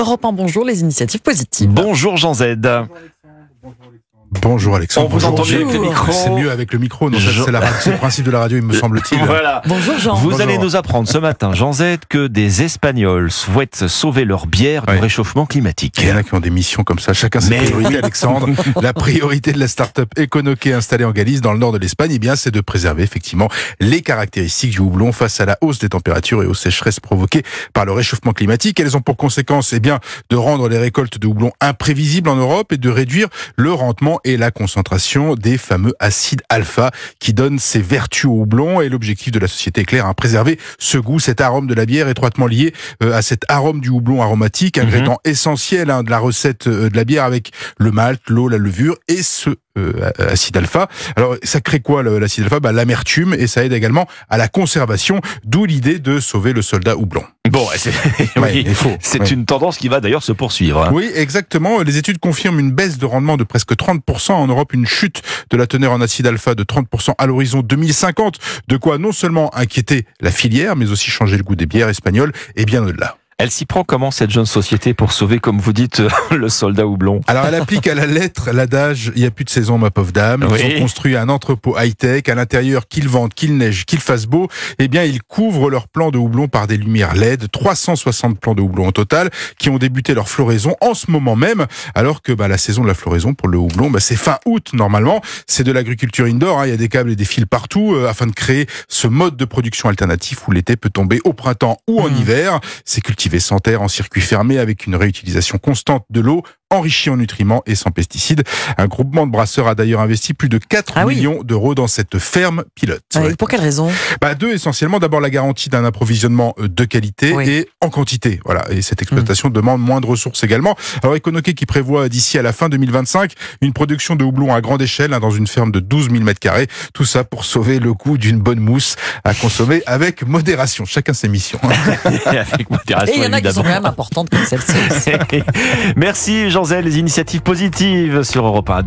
Europe 1, bonjour, les initiatives positives. Bonjour Jean Z. Bonjour Alexandre. On vous entend mieux avec le micro. C'est mieux avec le micro. Non, c'est le principe de la radio, il me semble-t-il. Voilà. Bonjour Jean. Vous Bonjour. allez nous apprendre ce matin, Jean Z, que des Espagnols souhaitent sauver leur bière du réchauffement climatique. Il y en a qui ont des missions comme ça. Chacun ses priorités, Alexandre. La priorité de la start-up Econoqué installée en Galice, dans le nord de l'Espagne, eh bien, c'est de préserver effectivement les caractéristiques du houblon face à la hausse des températures et aux sécheresses provoquées par le réchauffement climatique. Elles ont pour conséquence, eh bien, de rendre les récoltes de houblon imprévisibles en Europe et de réduire le rendement et la concentration des fameux acides alpha qui donnent ces vertus au houblon. Et l'objectif de la société est clair, préserver ce goût, cet arôme de la bière étroitement lié à cet arôme du houblon aromatique, ingrédient essentiel de la recette de la bière avec le malt, l'eau, la levure et ce acide alpha. Alors ça crée quoi l'acide alpha? L'amertume, et ça aide également à la conservation, d'où l'idée de sauver le soldat houblon. Bon, c'est une tendance qui va d'ailleurs se poursuivre. Oui, exactement. Les études confirment une baisse de rendement de presque 30%. En Europe, une chute de la teneur en acide alpha de 30% à l'horizon 2050. De quoi non seulement inquiéter la filière, mais aussi changer le goût des bières espagnoles et bien au-delà. Elle s'y prend comment, cette jeune société, pour sauver, comme vous dites, le soldat houblon? Alors, elle applique à la lettre l'adage « il n'y a plus de saison, ma pauvre dame ». Ils ont construit un entrepôt high-tech. À l'intérieur, qu'il vente, qu'il neige, qu'il fasse beau, eh bien, ils couvrent leurs plants de houblon par des lumières LED. 360 plants de houblon au total qui ont débuté leur floraison en ce moment même, alors que la saison de la floraison pour le houblon, c'est fin août normalement. C'est de l'agriculture indoor, il y a des câbles et des fils partout afin de créer ce mode de production alternatif où l'été peut tomber au printemps ou en hiver. C'est cultivé sans terre, en circuit fermé, avec une réutilisation constante de l'eau, enrichi en nutriments et sans pesticides. Un groupement de brasseurs a d'ailleurs investi plus de 4 millions d'euros dans cette ferme pilote. Pour quelle raison? Deux, essentiellement. D'abord, la garantie d'un approvisionnement de qualité et en quantité. Voilà. Et cette exploitation demande moins de ressources également. Alors, Econoqué qui prévoit d'ici à la fin 2025 une production de houblon à grande échelle dans une ferme de 12 000 m². Tout ça pour sauver le goût d'une bonne mousse à consommer avec modération. Chacun ses missions. Avec modération, et il y en a qui sont quand même importantes comme celle-ci. Merci Jean Z, les initiatives positives sur Europe 1.